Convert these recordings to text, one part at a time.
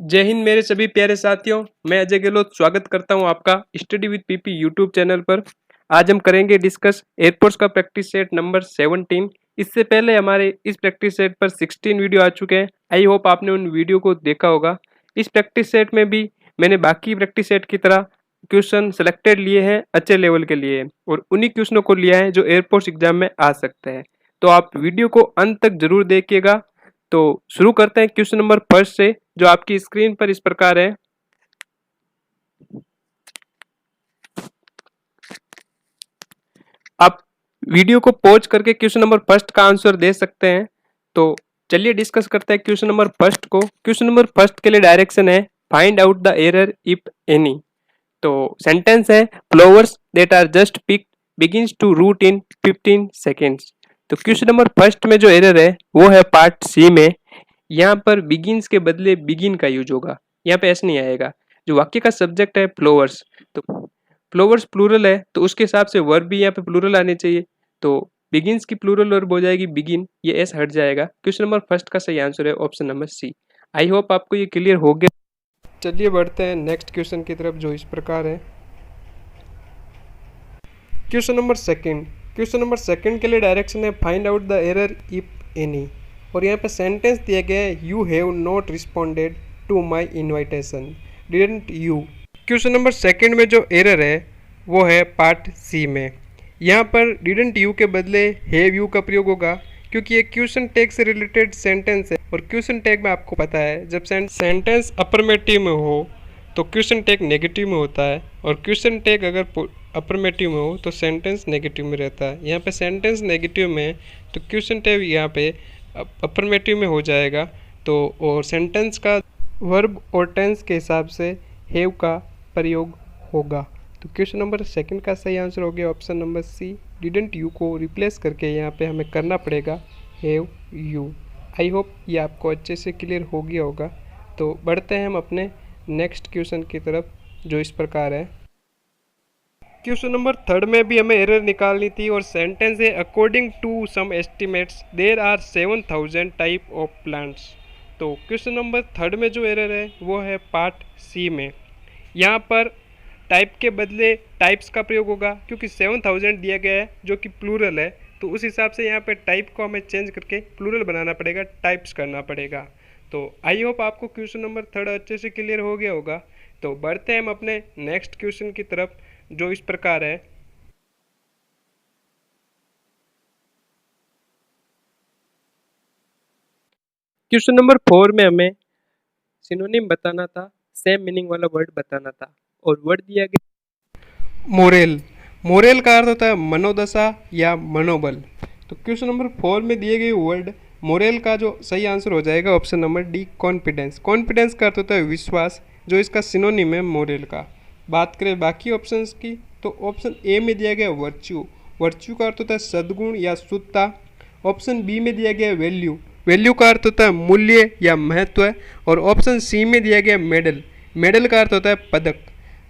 जय हिंद मेरे सभी प्यारे साथियों। मैं अजय गहलोत स्वागत करता हूं आपका study with PP YouTube channel पर। आज हम करेंगे डिस्कस एयरपोर्ट्स का प्रैक्टिस सेट नंबर 17। इससे पहले हमारे इस प्रैक्टिस सेट पर 16 वीडियो आ चुके हैं। आई होप आपने उन वीडियो को देखा होगा। इस प्रैक्टिस सेट में भी मैंने बाकी प्रैक्टिस सेट की तरह क्वेश्चन सेलेक्टेड लिए हैं अच्छे लेवल के लिए, और उन्हीं क्वेश्चनों को लिया है जो एयरपोर्ट्स एग्जाम में आ सकते हैं। तो आप वीडियो को अंत तक जरूर देखिएगा। तो शुरू करते हैं क्वेश्चन नंबर फर्स्ट से, जो आपकी स्क्रीन पर इस प्रकार है। आप वीडियो को पॉज करके क्वेश्चन नंबर फर्स्ट का आंसर दे सकते हैं। तो चलिए डिस्कस करते हैं क्वेश्चन नंबर फर्स्ट को। क्वेश्चन नंबर फर्स्ट के लिए डायरेक्शन है find out the error if any. तो सेंटेंस है flowers that are just picked begins to root in 15 seconds. तो क्वेश्चन नंबर फर्स्ट में जो एरर है वो है पार्ट सी में। यहाँ पर बिगिंस के बदले बिगिन का यूज होगा, यहाँ पे एस नहीं आएगा। जो वाक्य का सब्जेक्ट है फ्लावर्स, तो फ्लावर्स प्लूरल है तो उसके हिसाब से वर्ब भी यहाँ पे प्लूरल आने चाहिए। तो बिगिंस की प्लूरल वर्ब हो जाएगी बिगिन, ये एस हट जाएगा। क्वेश्चन नंबर फर्स्ट का सही आंसर है option number C. I hope आपको ये क्लियर हो गया। चलिए बढ़ते हैं नेक्स्ट क्वेश्चन की तरफ, जो इस प्रकार है। Question number second. Question number second के लिए डायरेक्शन है find out the error if any, और यहाँ पे सेंटेंस दिया गया है you have not responded to my invitation didn't you. Question number second में जो एरर है वो है पार्ट सी में। यहाँ पर डिडंट यू के बदले हैव यू का प्रयोग होगा, क्योंकि ये क्वेश्चन टैग से रिलेटेड सेंटेंस है, और क्वेश्चन टैग में आपको पता है जब सेंटेंस अफर्मेटिव में हो तो क्वेश्चन टैग नेगेटिव में होता है, और क्वेश्चन टैग अगर अफर्मेटिव में हो तो सेंटेंस नेगेटिव में रहता है। यहाँ पे सेंटेंस नेगेटिव में तो क्वेश्चन टैग यहाँ पे अफर्मेटिव में हो जाएगा। तो और सेंटेंस का वर्ब और टेंस के हिसाब से हैव का प्रयोग होगा। तो क्वेश्चन नंबर सेकंड का सही आंसर हो गया option number C. Didn't you को रिप्लेस करके यहाँ पे हमें करना पड़ेगा हैव यू। आई होप ये आपको अच्छे से क्लियर हो गया होगा। तो बढ़ते हैं हम अपने नेक्स्ट क्वेश्चन की तरफ, जो इस प्रकार है। क्वेश्चन नंबर थर्ड में भी हमें एरर निकालनी थी, और सेंटेंस है according to some estimates there are 7000 type of plants. तो क्वेश्चन नंबर थर्ड में जो एरर है वो है पार्ट सी में। यहाँ पर टाइप के बदले टाइप्स का प्रयोग होगा, क्योंकि 7000 दिया गया है जो कि प्लूरल है, तो उस हिसाब से यहाँ पे टाइप को हमें चेंज करके प्लूरल बनाना पड़ेगा, टाइप्स करना पड़ेगा। तो आई होप आपको क्वेश्चन नंबर थर्ड अच्छे से क्लियर हो गया होगा। तो बढ़ते हैं हम अपने नेक्स्ट क्वेश्चन की तरफ, जो इस प्रकार है। क्वेश्चन नंबर 4 में हमें सिनोनिम बताना था, सेम मीनिंग वाला वर्ड बताना था, और वर्ड दिया गया मोरेल। मोरेल का अर्थ होता है मनोदशा या मनोबल। तो क्वेश्चन नंबर 4 में दिए गए वर्ड मोरेल का जो सही आंसर हो जाएगा option number D confidence. Confidence का अर्थ होता है विश्वास, जो इसका सिनोनिम है मोरेल का। बात करें बाकी ऑप्शंस की, तो ऑप्शन ए में दिया गया वर्च्यू। वर्च्यू का अर्थ होता है सद्गुण या शुद्धता। ऑप्शन बी में दिया गया वैल्यू। वैल्यू का अर्थ होता है मूल्य या महत्व। और ऑप्शन सी में दिया गया मेडल। मेडल का अर्थ होता है पदक।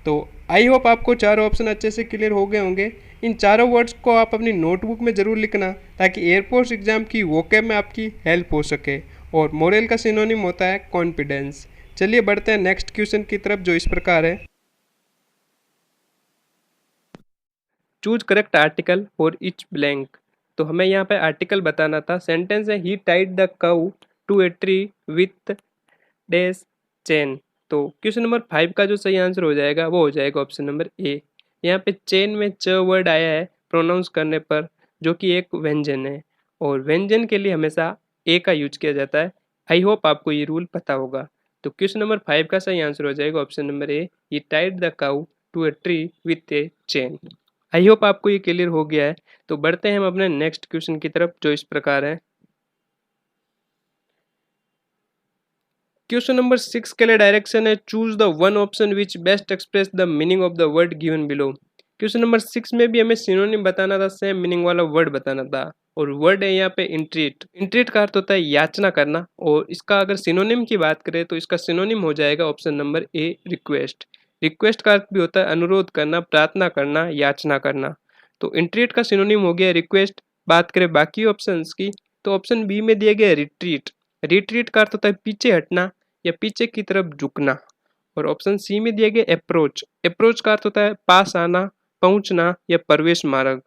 तो आई होप आपको चारों ऑप्शन अच्छे से क्लियर हो गए होंगे। इन चारों वर्ड्स को आप अपनी नोटबुक में ज़रूर लिखना, ताकि एयरपोर्ट्स एग्जाम की वोकैब में आपकी हेल्प हो सके। और मोरल का सिनोनिम होता है कॉन्फिडेंस। चलिए बढ़ते हैं नेक्स्ट क्वेश्चन की तरफ, जो इस प्रकार है। Choose correct article for each blank. तो हमें यहाँ पे आर्टिकल बताना था। सेंटेंस है he tied the cow to a tree with dash chain. तो क्वेश्चन नंबर 5 का जो सही आंसर हो जाएगा वो हो जाएगा ऑप्शन नंबर ए। यहाँ पे चेन में च वर्ड आया है प्रोनाउंस करने पर, जो कि एक व्यंजन है, और व्यंजन के लिए हमेशा ए का यूज किया जाता है। आई होप आपको ये रूल पता होगा। तो क्वेश्चन नंबर 5 का सही आंसर हो जाएगा option number A, he tied the cow to a tree with a chain. I hope आपको ये क्लियर हो गया है। तो बढ़ते हैं हम अपने नेक्स्ट क्वेश्चन की तरफ, जो इस प्रकार है। क्वेश्चन नंबर 6 के लिए डायरेक्शन है choose the one option which best express the meaning of the word given below. Question number 6 में भी हमें सिनोनिम बताना था, सेम मीनिंग वाला वर्ड बताना था, और वर्ड है यहाँ पे इंट्रीट। इंट्रीट का अर्थ होता है याचना करना, और इसका अगर सिनोनिम की बात करें तो इसका सिनोनिम हो जाएगा ऑप्शन नंबर ए रिक्वेस्ट। रिक्वेस्ट का अर्थ भी होता है अनुरोध करना, प्रार्थना करना, याचना करना। तो इंट्रीट का सिनोनिम हो गया रिक्वेस्ट। बात करें बाकी ऑप्शंस की, तो ऑप्शन बी में दिया गया रिट्रीट। रिट्रीट का अर्थ होता है पीछे हटना, या पीछे की तरफ झुकना। और ऑप्शन सी में दिया गया अप्रोच। अप्रोच का अर्थ होता है पास आना, पहुंचना या प्रवेश मार्ग।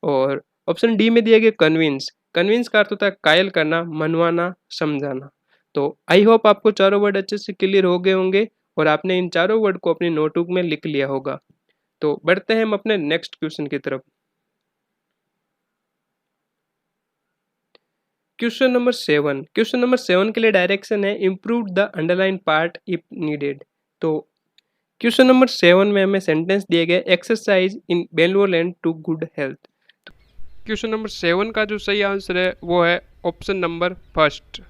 और ऑप्शन डी में दिया गया कन्विंस। कन्विंस का अर्थ होता है कायल करना, मनवाना, समझाना। तो आई होप आपको चारों वर्ड अच्छे से क्लियर हो गए होंगे और आपने इन चारों वर्ड को अपनी नोटबुक में लिख लिया होगा। तो बढ़ते हैं हम अपने नेक्स्ट क्वेश्चन की तरफ। Question number 7। क्वेश्चन नंबर 7 के लिए डायरेक्शन है improve the underline part if needed. तो क्वेश्चन नंबर 7 में हमें सेंटेंस दिए गए exercise in benevolent to good health. Question number 7 का जो सही आंसर है वो है option number first.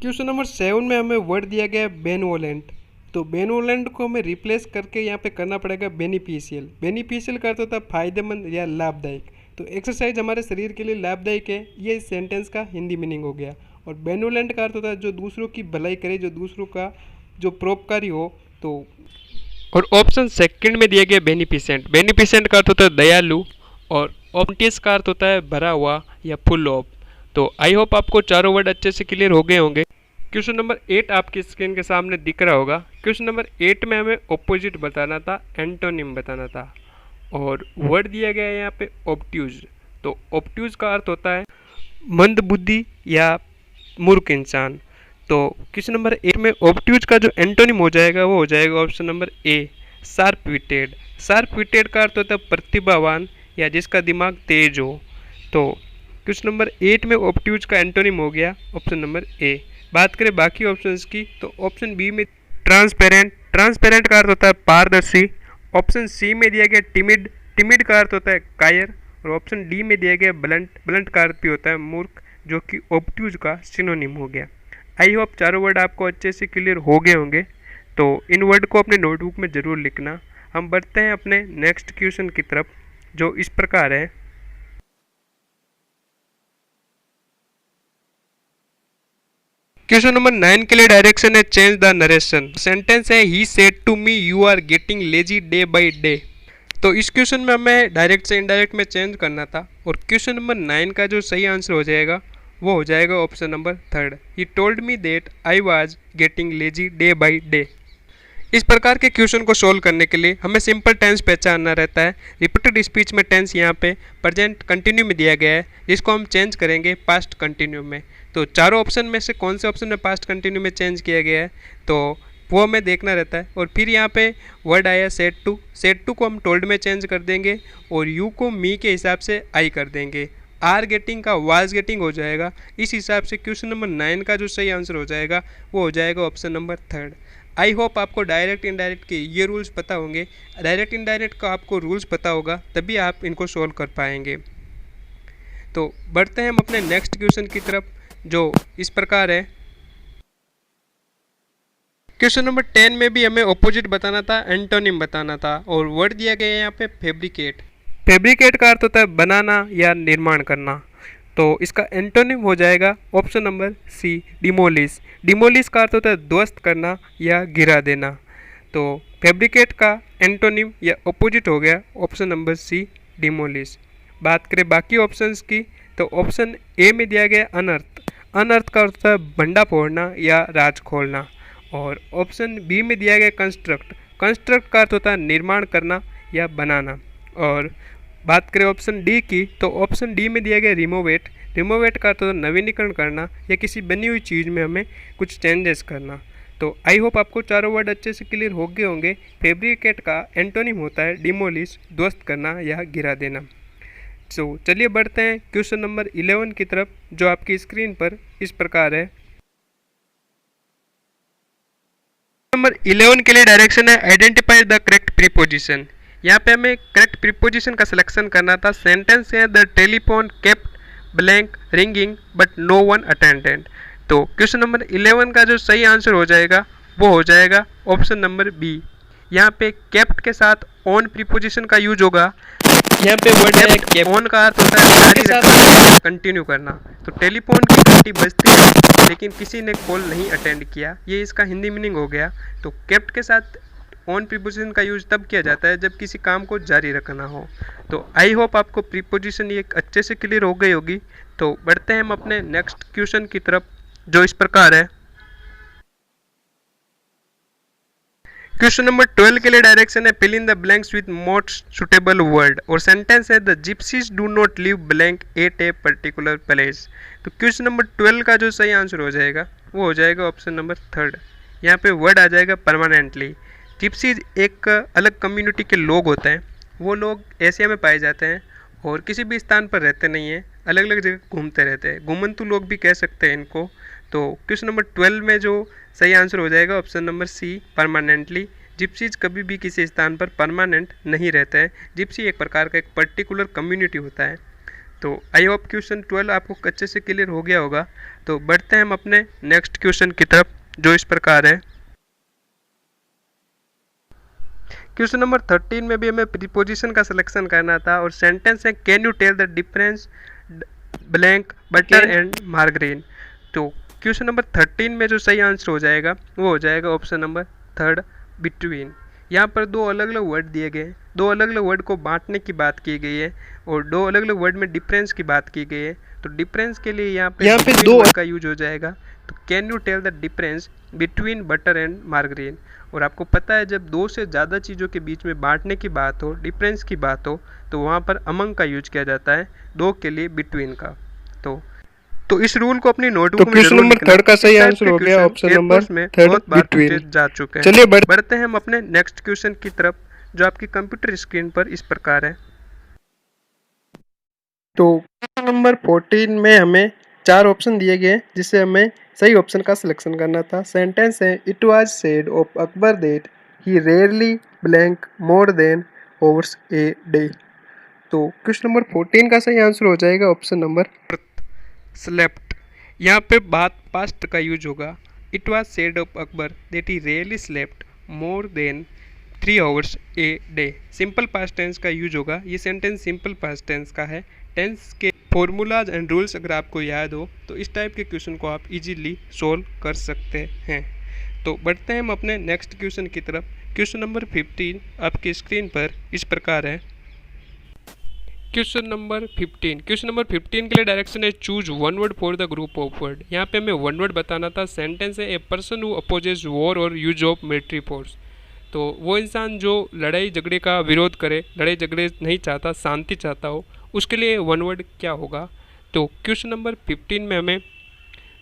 Question number 7 में हमें वर्ड दिया गया है बेनवोलेंट। तो बेनवोलेंट को हमें रिप्लेस करके यहाँ पे करना पड़ेगा बेनिफिशियल। बेनिफिशियल का अर्थ होता है फायदेमंद या लाभदायक। तो एक्सरसाइज हमारे शरीर के लिए लाभदायक है, ये इस सेंटेंस का हिंदी मीनिंग हो गया। और बेनवोलेंट का अर्थ होता है जो दूसरों की भलाई करे, जो दूसरों का जो परोपकारी हो। तो और ऑप्शन सेकंड में दिया गया बेनिफिसेंट। बेनिफिसेंट का अर्थ होता है दयालु और ऑप्टिस का अर्थ होता है भरा हुआ या फुल ऑफ। तो आई होप आपको चारों वर्ड अच्छे से क्लियर हो गए होंगे। क्वेश्चन नंबर 8 आपकी स्क्रीन के सामने दिख रहा होगा। क्वेश्चन नंबर 8 में हमें ऑपोजिट बताना था, एंटोनिम बताना था। और वर्ड दिया गया है यहाँ पे ऑब्ट्यूज। तो ऑब्ट्यूज का अर्थ होता है मंद बुद्धि या मूर्ख इंसान। तो क्वेश्चन नंबर 8 में ऑब्ट्यूज का जो एंटोनिम हो जाएगा वो हो जाएगा ऑप्शन नंबर ए, शार्प विटेड। शार्प विटेड का अर्थ होता है प्रतिभावान या जिसका दिमाग तेज हो। तो क्वेश्चन नंबर 8 में ऑब्ट्यूज का एंटोनिम हो गया ऑप्शन नंबर ए। बात करें बाकी ऑप्शंस की तो ऑप्शन बी में ट्रांसपेरेंट। ट्रांसपेरेंट का अर्थ होता है पारदर्शी। ऑप्शन सी में दिया गया टिमिड। टिमिड का अर्थ होता है कायर। और ऑप्शन डी में दिया गया ब्लंट। ब्लंट का अर्थ भी होता है मूर्ख, जो कि ऑब्ट्यूज का सिनोनिम हो गया। आई होप चारों वर्ड आपको अच्छे से क्लियर हो गए होंगे। तो इन वर्ड को अपने नोटबुक में ज़रूर लिखना। हम बढ़ते हैं अपने नेक्स्ट क्वेश्चन की तरफ, जो इस प्रकार है। क्वेश्चन नंबर 9 के लिए डायरेक्शन है चेंज द नरेशन। सेंटेंस है he said to me you are getting lazy day by day. तो इस क्वेश्चन में हमें डायरेक्ट से इनडायरेक्ट में चेंज करना था। और क्वेश्चन नंबर 9 का जो सही आंसर हो जाएगा वो हो जाएगा option number third, he told me that I was getting lazy day by day. इस प्रकार के क्वेश्चन को सोल्व करने के लिए हमें सिंपल टेंस पहचानना रहता है। रिपीटेड स्पीच में टेंस यहाँ पे प्रेजेंट कंटिन्यू में दिया गया है, जिसको हम चेंज करेंगे पास्ट कंटिन्यू में। तो चारों ऑप्शन में से कौन से ऑप्शन में पास्ट कंटिन्यू में चेंज किया गया है तो वो हमें देखना रहता है। और फिर यहाँ पे वर्ड आया सेड टू। सेड टू को हम टोल्ड में चेंज कर देंगे और यू को मी के हिसाब से आई कर देंगे। आर गेटिंग का वाज गेटिंग हो जाएगा। इस हिसाब से क्वेश्चन नंबर 9 का जो सही आंसर हो जाएगा वो हो जाएगा ऑप्शन नंबर थर्ड। आई होप आपको डायरेक्ट इनडायरेक्ट के ये रूल्स पता होंगे। डायरेक्ट इनडायरेक्ट का आपको रूल्स पता होगा तभी आप इनको सोल्व कर पाएंगे। तो बढ़ते हैं हम अपने नेक्स्ट क्वेश्चन की तरफ, जो इस प्रकार है। क्वेश्चन नंबर 10 में भी हमें ऑपोजिट बताना था, एंटोनिम बताना था। और वर्ड दिया गया है यहाँ पे फैब्रिकेट। फैब्रिकेट का अर्थ होता है बनाना या निर्माण करना। तो इसका एंटोनिम हो जाएगा option number C, demolish. Demolish का अर्थ होता है ध्वस्त करना या गिरा देना। तो फैब्रिकेट का एंटोनिम या अपोजिट हो गया ऑप्शन नंबर सी, डिमोलिश। बात करें बाकी ऑप्शंस की तो ऑप्शन ए में दिया गया अनर्थ। अनर्थ का अर्थ होता है भंडा फोड़ना या राज खोलना। और ऑप्शन बी में दिया गया कंस्ट्रक्ट। कंस्ट्रक्ट का अर्थ होता है निर्माण करना या बनाना। और बात करें ऑप्शन डी की तो ऑप्शन डी में दिया गया रिमोवेट। रिमोवेट का अर्थ होता है नवीनीकरण करना या किसी बनी हुई चीज़ में हमें कुछ चेंजेस करना। तो आई होप आपको चारों वर्ड अच्छे से क्लियर हो गए होंगे। फैब्रिकेट का एंटोनिम होता है डिमोलिश, ध्वस्त करना या गिरा देना। तो चलिए बढ़ते हैं क्वेश्चन नंबर 11 की तरफ, जो आपकी स्क्रीन पर इस प्रकार है। नंबर 11 के लिए डायरेक्शन है आइडेंटिफाई द करेक्ट प्रीपोजिशन। यहाँ पे हमें करेक्ट प्रीपोजिशन का सिलेक्शन करना था। सेंटेंस है the telephone kept blank ringing but no one attendant. तो क्वेश्चन नंबर 11 का जो सही आंसर हो जाएगा वो हो जाएगा ऑप्शन नंबर बी। यहाँ पे केप्ट के साथ ऑन प्रीपोजिशन का यूज होगा। यहाँ पे वर्ड है केप्ट। ऑन का अर्थ होता है जारी रखना, कंटिन्यू करना। तो टेलीफोन की घंटी बजती है लेकिन किसी ने कॉल नहीं अटेंड किया, ये इसका हिंदी मीनिंग हो गया। तो केप्ट के साथ ऑन प्रीपोजिशन का यूज तब किया जाता है जब किसी काम को जारी रखना हो। तो आई होप आपको प्रीपोजिशन ये अच्छे से क्लियर हो गई होगी। तो बढ़ते हैं हम अपने नेक्स्ट क्वेश्चन की तरफ, जो इस प्रकार है। क्वेश्चन नंबर 12 के लिए डायरेक्शन है fill in the blanks with most suitable word और सेंटेंस है the gypsies do not live blank at a particular place. तो क्वेश्चन नंबर 12 का जो सही आंसर हो जाएगा वो हो जाएगा ऑप्शन नंबर थर्ड। यहाँ पे वर्ड आ जाएगा परमानेंटली। जिप्सीज एक अलग कम्युनिटी के लोग होते हैं, वो लोग एशिया में पाए जाते हैं और किसी भी स्थान पर रहते नहीं हैं, अलग अलग जगह घूमते रहते हैं, घुमंतु लोग भी कह सकते हैं इनको। तो क्वेश्चन नंबर 12 में जो सही आंसर हो जाएगा option number C permanently. Gypsies कभी भी किसी स्थान पर परमानेंट नहीं रहते हैं। जिप्सी एक प्रकार का एक पर्टिकुलर कम्युनिटी होता है। तो आई होप क्वेश्चन 12 आपको अच्छे से क्लियर हो गया होगा। तो बढ़ते हैं हम अपने नेक्स्ट क्वेश्चन की तरफ जो इस प्रकार है। क्वेश्चन नंबर 13 में भी हमें प्रीपोजिशन का सिलेक्शन करना था और सेंटेंस है can you tell the difference blank butter and margarine. तो क्वेश्चन नंबर 13 में जो सही आंसर हो जाएगा वो हो जाएगा ऑप्शन नंबर थर्ड बिटवीन। यहाँ पर दो अलग अलग वर्ड दिए गए हैं, दो अलग अलग वर्ड को बांटने की बात की गई है और दो अलग अलग वर्ड में डिफरेंस की बात की गई है। तो डिफरेंस के लिए यहाँ पे दो वर्ड का यूज हो जाएगा। तो can you tell the difference between butter and margarine. और आपको पता है जब दो से ज़्यादा चीज़ों के बीच में बांटने की बात हो, डिफरेंस की बात हो, तो वहाँ पर अमंग का यूज किया जाता है, दो के लिए बिटवीन का। तो इस रूल को अपनी नोटबुक में जरूर लिखना। थर्ड का सही आंसर हो गया ऑप्शन नंबर थर्ड बिटवीन। जा चुके हैं। चलिए बढ़ते हैं हम अपने नेक्स्ट क्वेश्चन की तरफ जो आपकी कंप्यूटर स्क्रीन पर इस प्रकार है। तो क्वेश्चन नंबर 14 में हमें चार ऑप्शन दिए गए जिससे हमें सही ऑप्शन का सिलेक्शन करना था। सेंटेंस है it was said of Akbar that he rarely blank more than hovers a day. तो क्वेश्चन नंबर 14 का सही आंसर हो जाएगा ऑप्शन नंबर स्लेप्ट। यहाँ पे बात पास्ट का यूज होगा। It was said of Akbar that he really slept more than 3 hours a day. Simple past tense का यूज होगा। ये सेंटेंस सिंपल पास्ट टेंस का है। टेंस के फॉर्मूलाज एंड रूल्स अगर आपको याद हो तो इस टाइप के क्वेश्चन को आप इजीली सोल्व कर सकते हैं। तो बढ़ते हैं हम अपने नेक्स्ट क्वेश्चन की तरफ। क्वेश्चन नंबर 15 आपकी स्क्रीन पर इस प्रकार है। क्वेश्चन नंबर 15 के लिए डायरेक्शन है choose one word for the group of word. यहाँ पे हमें वन वर्ड बताना था। सेंटेंस है a person who opposes war और यूज ऑफ मिलिट्री फोर्स। तो वो इंसान जो लड़ाई झगड़े का विरोध करे, लड़ाई झगड़े नहीं चाहता, शांति चाहता हो, उसके लिए वन वर्ड क्या होगा। तो क्वेश्चन नंबर 15 में हमें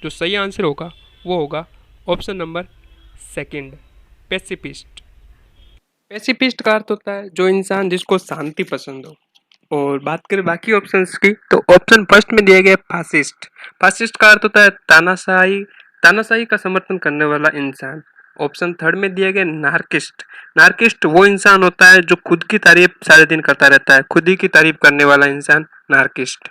जो सही आंसर होगा वो होगा option number second pacifist. Pacifist का अर्थ होता है जो इंसान जिसको शांति पसंद हो। और बात करें बाकी ऑप्शंस की तो ऑप्शन फर्स्ट में दिया गया फासिस्ट। फासिस्ट का अर्थ होता है तानाशाही, तानाशाही का समर्थन करने वाला इंसान। ऑप्शन थर्ड में दिया गया नार्किस्ट। नार्किस्ट वो इंसान होता है जो खुद की तारीफ सारे दिन करता रहता है, खुद ही की तारीफ करने वाला इंसान नार्किस्ट।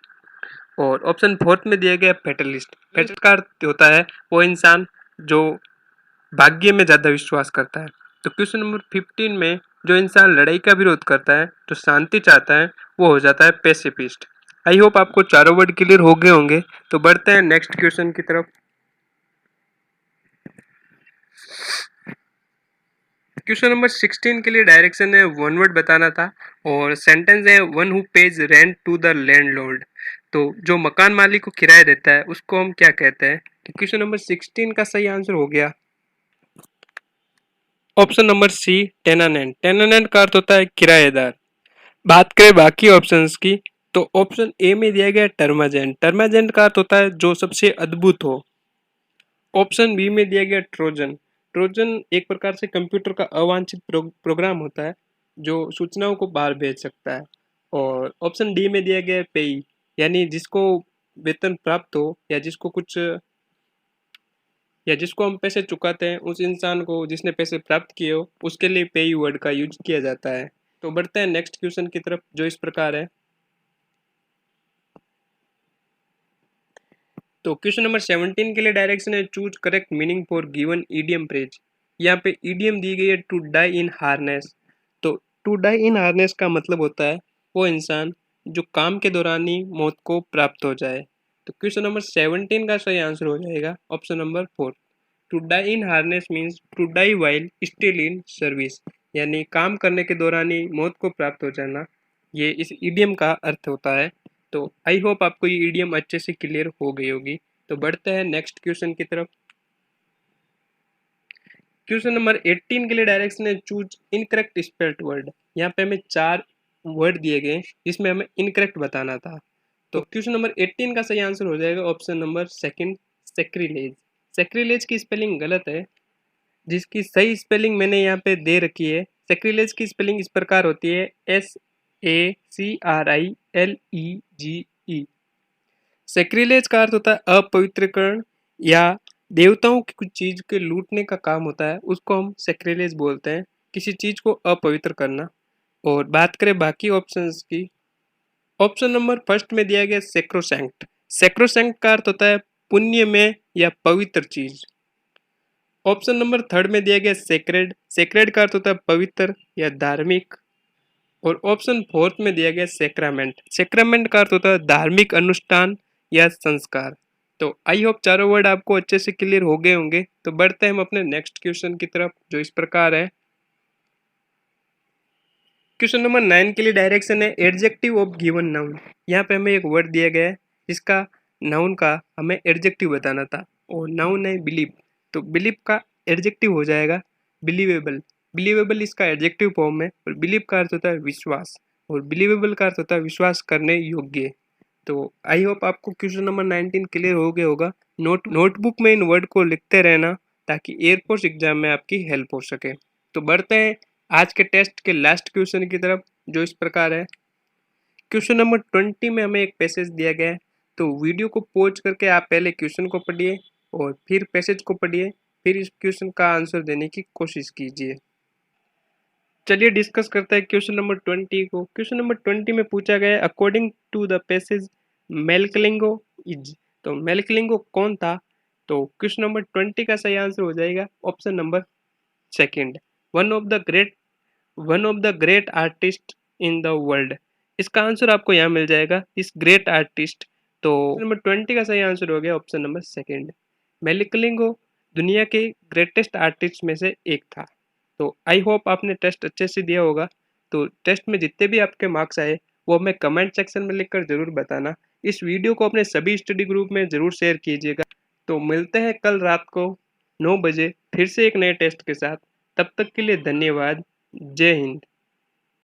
और ऑप्शन फोर्थ में दिया गया फेटलिस्ट। फेटलिस्ट का अर्थ होता है वो इंसान जो भाग्य में ज्यादा विश्वास करता है। तो क्वेश्चन नंबर 15 में जो इंसान लड़ाई का विरोध करता है, जो शांति चाहता है, वो हो जाता है पेसिफिस्ट। आई होप आपको चारों वर्ड क्लियर हो गए होंगे। तो बढ़ते हैं नेक्स्ट क्वेश्चन की तरफ। क्वेश्चन नंबर 16 के लिए डायरेक्शन है वन वर्ड बताना था और सेंटेंस है one who pays rent to the landlord. तो जो मकान मालिक को किराया देता है उसको हम क्या कहते हैं। तो क्वेश्चन नंबर 16 का सही आंसर हो गया ऑप्शन नंबर सी टेनानेंट। टेनानेंट का अर्थ होता है किराएदार। बात करें बाकी ऑप्शंस की तो ऑप्शन ए में दिया गया टर्माजेंट। टर्माजेंट का अर्थ होता है जो सबसे अद्भुत हो। ऑप्शन बी में दिया गया ट्रोजन। ट्रोजन एक प्रकार से कंप्यूटर का अवांछित प्रोग्राम होता है जो सूचनाओं को बाहर भेज सकता है। और ऑप्शन डी में दिया गया पेई, यानी जिसको वेतन प्राप्त हो या जिसको हम पैसे चुकाते हैं उस इंसान को जिसने पैसे प्राप्त किए हो उसके लिए पेई वर्ड का यूज किया जाता है। तो बढ़ते हैं नेक्स्ट क्वेश्चन की तरफ जो इस प्रकार है। तो क्वेश्चन नंबर 17 के लिए डायरेक्शन है choose correct meaning for given idiom phrase. यहाँ पे ईडियम दी गई है टू डाई इन हार्नेस। तो टू डाई इन हार्नेस का मतलब होता है वो इंसान जो काम के दौरान ही मौत को प्राप्त हो जाए। तो क्वेश्चन नंबर 17 का सही आंसर हो जाएगा option number 4। To die in harness means to die while still in service, यानी काम करने के दौरान ही मौत को प्राप्त हो जाना, ये इस ईडियम का अर्थ होता है। तो आई होप आपको ये ईडियम अच्छे से क्लियर हो गई होगी। तो बढ़ते हैं नेक्स्ट क्वेश्चन की तरफ। क्वेश्चन नंबर 18 के लिए डायरेक्शन है चूज इनकरेक्ट स्पेल्ड वर्ड। यहाँ पे हमें 4 वर्ड दिए गए जिसमें हमें इनकरेक्ट बताना था। तो क्वेश्चन नंबर 18 का सही आंसर हो जाएगा ऑप्शन नंबर सेकंड, सेक्रिलेज। सेक्रिलेज की स्पेलिंग गलत है, जिसकी सही स्पेलिंग मैंने यहाँ पे दे रखी है। सेक्रिलेज की स्पेलिंग इस प्रकार होती है SACRILEGE। सेक्रिलेज का अर्थ होता है अपवित्रकरण या देवताओं की कुछ चीज के लूटने का काम होता है, उसको हम सेक्रिलेज बोलते हैं, किसी चीज को अपवित्र करना। और बात करें बाकी ऑप्शंस की, ऑप्शन नंबर फर्स्ट में दिया गया सेक्रोसैंक्ट। सेक्रोसैंक्ट का अर्थ होता है पुण्य में या पवित्र चीज। ऑप्शन नंबर थर्ड में दिया गया सेक्रेड। सेक्रेड का अर्थ होता है पवित्र या धार्मिक। और ऑप्शन फोर्थ में दिया गया सेक्रामेंट। सेक्रामेंट का अर्थ होता है धार्मिक अनुष्ठान या संस्कार। तो आई होप चारों वर्ड आपको अच्छे से क्लियर हो गए होंगे। तो बढ़ते हैं हम अपने नेक्स्ट क्वेश्चन की तरफ, जो इस प्रकार है। क्वेश्चन नंबर 9 के लिए डायरेक्शन है एडजेक्टिव ऑफ गिवन नाउन। यहाँ पे हमें एक वर्ड दिया गया है जिसका नाउन का हमें एडजेक्टिव बताना था, और नाउन है बिलीव। तो बिलीव का एडजेक्टिव हो जाएगा बिलीवेबल। बिलीवेबल इसका एडजेक्टिव फॉर्म है, और बिलीव का अर्थ होता है विश्वास, और बिलीवेबल का अर्थ होता है विश्वास करने योग्य। तो आई होप आपको क्वेश्चन नंबर 19 क्लियर हो गया होगा। नोटबुक में इन वर्ड को लिखते रहना ताकि एयरफोर्स एग्जाम में आपकी हेल्प हो सके। तो बढ़ते हैं आज के टेस्ट के लास्ट क्वेश्चन की तरफ, जो इस प्रकार है। क्वेश्चन नंबर 20 में हमें एक पैसेज दिया गया है। तो वीडियो को पॉज करके आप पहले क्वेश्चन को पढ़िए और फिर पैसेज को पढ़िए, फिर इस क्वेश्चन का आंसर देने की कोशिश कीजिए। चलिए डिस्कस करते हैं क्वेश्चन नंबर 20 को। क्वेश्चन नंबर 20 में पूछा गया है अकॉर्डिंग टू द पैसेज मेलकलिंगो इज। तो मेलकलिंगो कौन था? तो क्वेश्चन नंबर 20 का सही आंसर हो जाएगा option number second, one of the great artist in the world. इसका आंसर आपको यहाँ मिल जाएगा, इस ग्रेट आर्टिस्ट। तो नंबर 20 का सही आंसर हो गया ऑप्शन नंबर सेकंड। मेलकलिंगो दुनिया के ग्रेटेस्ट आर्टिस्ट में से एक था। तो आई होप आपने टेस्ट अच्छे से दिया होगा। तो टेस्ट में जितने भी आपके मार्क्स आए वो हमें कमेंट सेक्शन में लिखकर जरूर बताना। इस वीडियो को अपने सभी स्टडी ग्रुप में जरूर शेयर कीजिएगा। तो मिलते हैं कल रात को 9 बजे फिर से एक नए टेस्ट के साथ। तब तक के लिए धन्यवाद। जय हिंद।